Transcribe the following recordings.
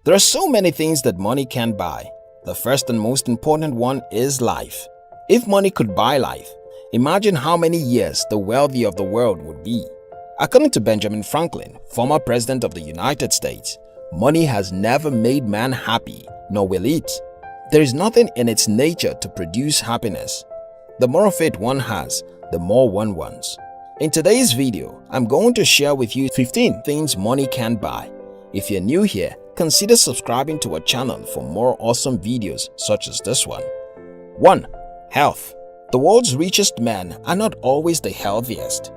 There are so many things that money can buy. The first and most important one is life. If money could buy life, imagine how many years the wealthy of the world would be. According to Benjamin Franklin, former president of the United States, money has never made man happy, nor will it. There is nothing in its nature to produce happiness. The more of it one has, the more one wants. In today's video, I'm going to share with you 15 things money can buy. If you're new here, consider subscribing to our channel for more awesome videos such as this one. 1. Health. The world's richest men are not always the healthiest.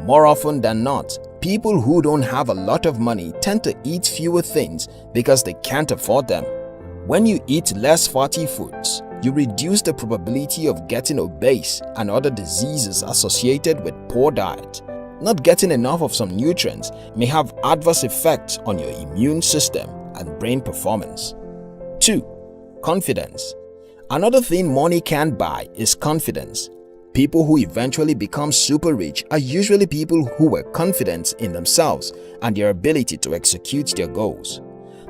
More often than not, people who don't have a lot of money tend to eat fewer things because they can't afford them. When you eat less fatty foods, you reduce the probability of getting obese and other diseases associated with poor diet. Not getting enough of some nutrients may have adverse effects on your immune system and brain performance. 2. Confidence. Another thing money can buy is confidence. People who eventually become super rich are usually people who were confident in themselves and their ability to execute their goals.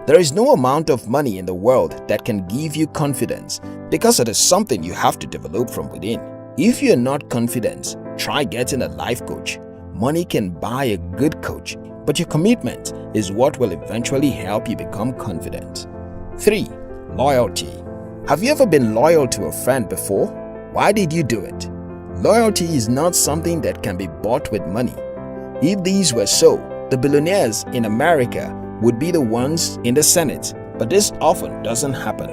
There is no amount of money in the world that can give you confidence because it is something you have to develop from within. If you are not confident, try getting a life coach. Money can buy a good coach, but your commitment is what will eventually help you become confident. 3. Loyalty. Have you ever been loyal to a friend before? Why did you do it? Loyalty is not something that can be bought with money. If these were so, the billionaires in America would be the ones in the Senate, but this often doesn't happen.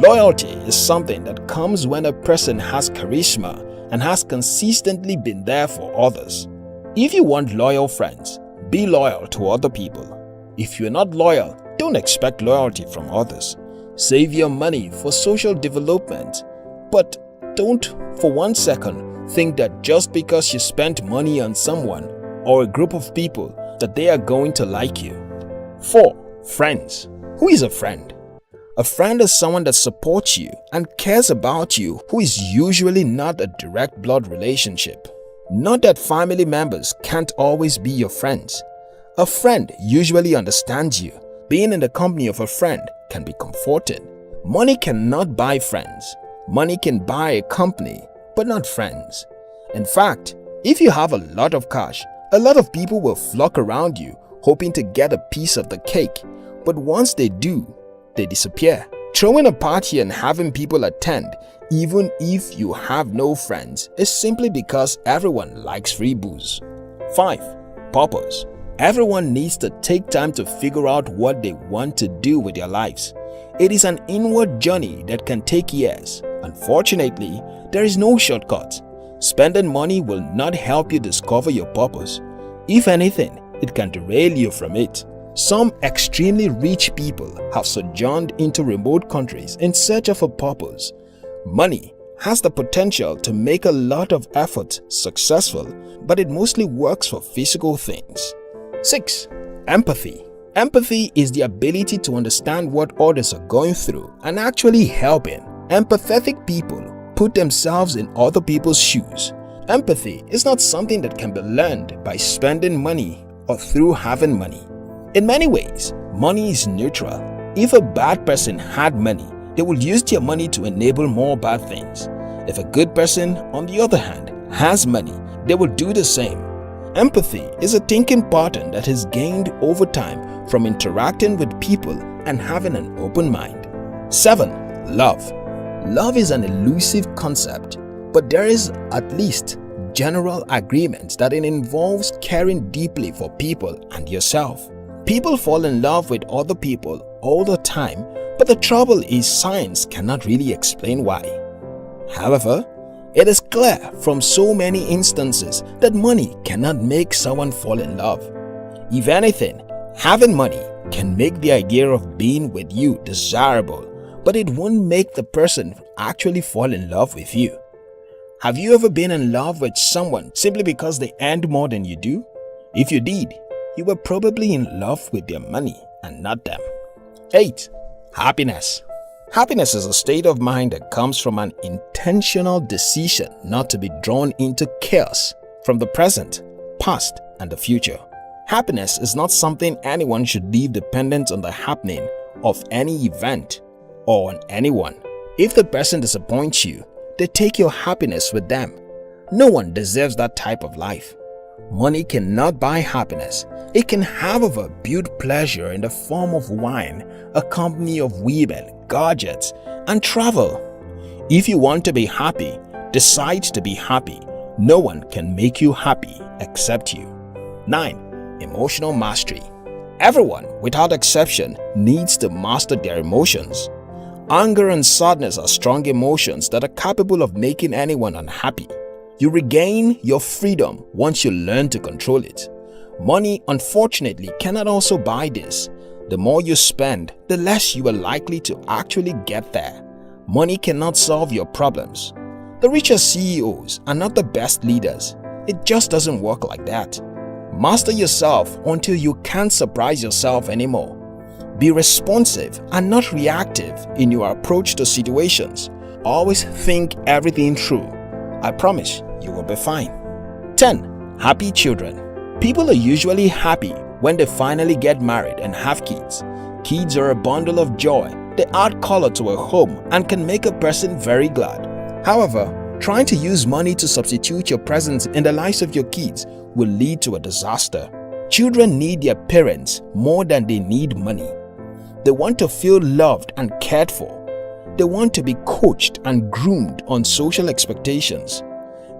Loyalty is something that comes when a person has charisma and has consistently been there for others. If you want loyal friends, be loyal to other people. If you're not loyal, don't expect loyalty from others. Save your money for social development, but don't for 1 second think that just because you spent money on someone or a group of people that they are going to like you. 4. Friends. Who is a friend? A friend is someone that supports you and cares about you who is usually not a direct blood relationship. Not that family members can't always be your friends. A friend usually understands you. Being in the company of a friend can be comforting. Money cannot buy friends. Money can buy a company, but not friends. In fact, if you have a lot of cash, a lot of people will flock around you hoping to get a piece of the cake, but once they do, they disappear. Throwing a party and having people attend, even if you have no friends, is simply because everyone likes free booze. 5. Purpose. Everyone needs to take time to figure out what they want to do with their lives. It is an inward journey that can take years. Unfortunately, there is no shortcut. Spending money will not help you discover your purpose. If anything, it can derail you from it. Some extremely rich people have sojourned into remote countries in search of a purpose. Money has the potential to make a lot of effort successful, but it mostly works for physical things. 6. Empathy. Empathy is the ability to understand what others are going through and actually helping. Empathetic people put themselves in other people's shoes. Empathy is not something that can be learned by spending money or through having money. In many ways, money is neutral. If a bad person had money, they would use their money to enable more bad things. If a good person, on the other hand, has money, they will do the same. Empathy is a thinking pattern that is gained over time from interacting with people and having an open mind. 7. Love. Love is an elusive concept, but there is at least general agreement that it involves caring deeply for people and yourself. People fall in love with other people all the time, but the trouble is science cannot really explain why. However, it is clear from so many instances that money cannot make someone fall in love. If anything, having money can make the idea of being with you desirable, but it won't make the person actually fall in love with you. Have you ever been in love with someone simply because they earned more than you do? If you did, you were probably in love with their money and not them. 8. Happiness. Happiness is a state of mind that comes from an intentional decision not to be drawn into chaos from the present, past, and the future. Happiness is not something anyone should leave dependent on the happening of any event or on anyone. If the person disappoints you, they take your happiness with them. No one deserves that type of life. Money cannot buy happiness. It can, however, build pleasure in the form of wine, a company of women, gadgets, and travel. If you want to be happy, decide to be happy. No one can make you happy except you. 9. Emotional mastery. Everyone, without exception, needs to master their emotions. Anger and sadness are strong emotions that are capable of making anyone unhappy. You regain your freedom once you learn to control it. Money, unfortunately, cannot also buy this. The more you spend, the less you are likely to actually get there. Money cannot solve your problems. The richest CEOs are not the best leaders. It just doesn't work like that. Master yourself until you can't surprise yourself anymore. Be responsive and not reactive in your approach to situations. Always think everything through. I promise you will be fine. 10. Happy children. People are usually happy when they finally get married and have kids. Kids are a bundle of joy. They add color to a home and can make a person very glad. However, trying to use money to substitute your presence in the lives of your kids will lead to a disaster. Children need their parents more than they need money. They want to feel loved and cared for. They want to be coached and groomed on social expectations.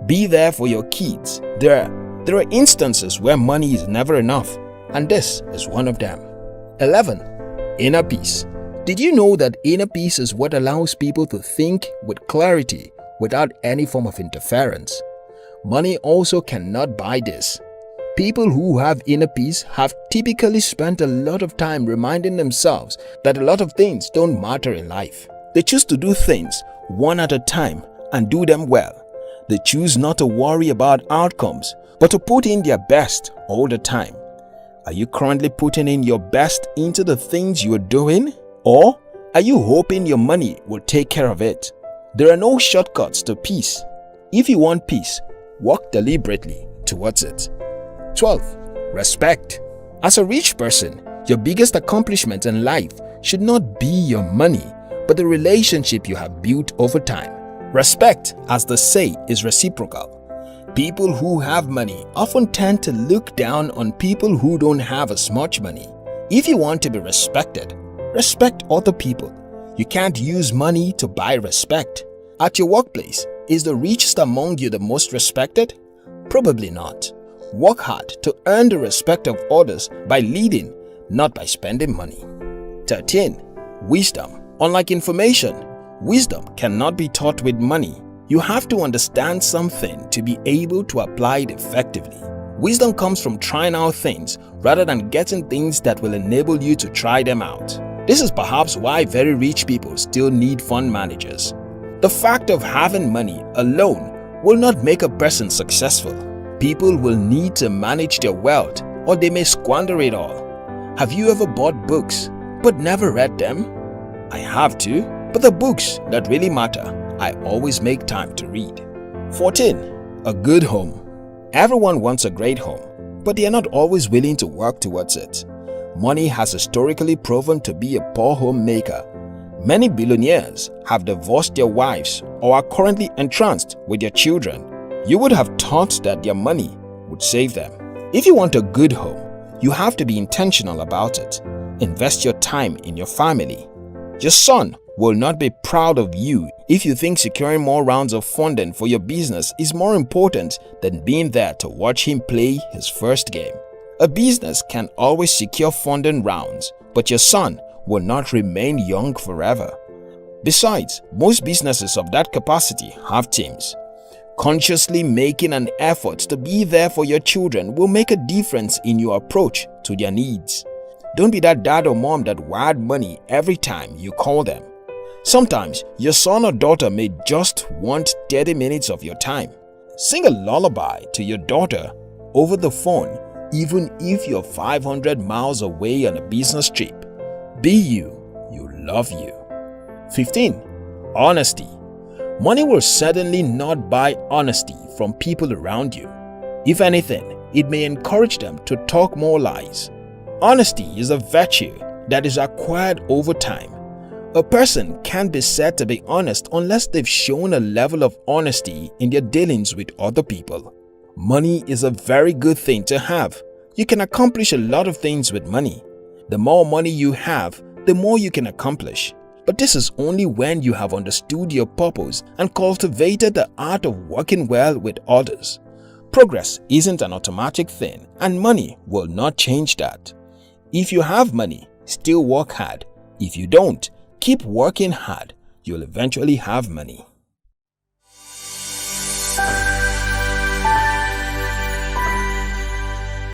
Be there for your kids. There are instances where money is never enough, and this is one of them. 11. Inner peace. Did you know that inner peace is what allows people to think with clarity without any form of interference? Money also cannot buy this. People who have inner peace have typically spent a lot of time reminding themselves that a lot of things don't matter in life. They choose to do things one at a time and do them well. They choose not to worry about outcomes, but to put in their best all the time. Are you currently putting in your best into the things you are doing? Or are you hoping your money will take care of it? There are no shortcuts to peace. If you want peace, work deliberately towards it. 12. Respect. As a rich person, your biggest accomplishment in life should not be your money, but the relationship you have built over time. Respect, as they say, is reciprocal. People who have money often tend to look down on people who don't have as much money. If you want to be respected, respect other people. You can't use money to buy respect. At your workplace, is the richest among you the most respected? Probably not. Work hard to earn the respect of others by leading, not by spending money. 13. Wisdom. Unlike information, wisdom cannot be taught with money. You have to understand something to be able to apply it effectively. Wisdom comes from trying out things rather than getting things that will enable you to try them out. This is perhaps why very rich people still need fund managers. The fact of having money alone will not make a person successful. People will need to manage their wealth or they may squander it all. Have you ever bought books but never read them? I have too, but the books that really matter, I always make time to read. 14. A good home. Everyone wants a great home, but they are not always willing to work towards it. Money has historically proven to be a poor homemaker. Many billionaires have divorced their wives or are currently entranced with their children. You would have thought that their money would save them. If you want a good home, you have to be intentional about it. Invest your time in your family. Your son will not be proud of you if you think securing more rounds of funding for your business is more important than being there to watch him play his first game. A business can always secure funding rounds, but your son will not remain young forever. Besides, most businesses of that capacity have teams. Consciously making an effort to be there for your children will make a difference in your approach to their needs. Don't be that dad or mom that wired money every time you call them. Sometimes your son or daughter may just want 30 minutes of your time. Sing a lullaby to your daughter over the phone even if you're 500 miles away on a business trip. Be you love you. 15. Honesty. Money will certainly not buy honesty from people around you. If anything, it may encourage them to talk more lies. Honesty is a virtue that is acquired over time. A person can't be said to be honest unless they've shown a level of honesty in their dealings with other people. Money is a very good thing to have. You can accomplish a lot of things with money. The more money you have, the more you can accomplish. But this is only when you have understood your purpose and cultivated the art of working well with others. Progress isn't an automatic thing, and money will not change that. If you have money, still work hard. If you don't, keep working hard. You'll eventually have money.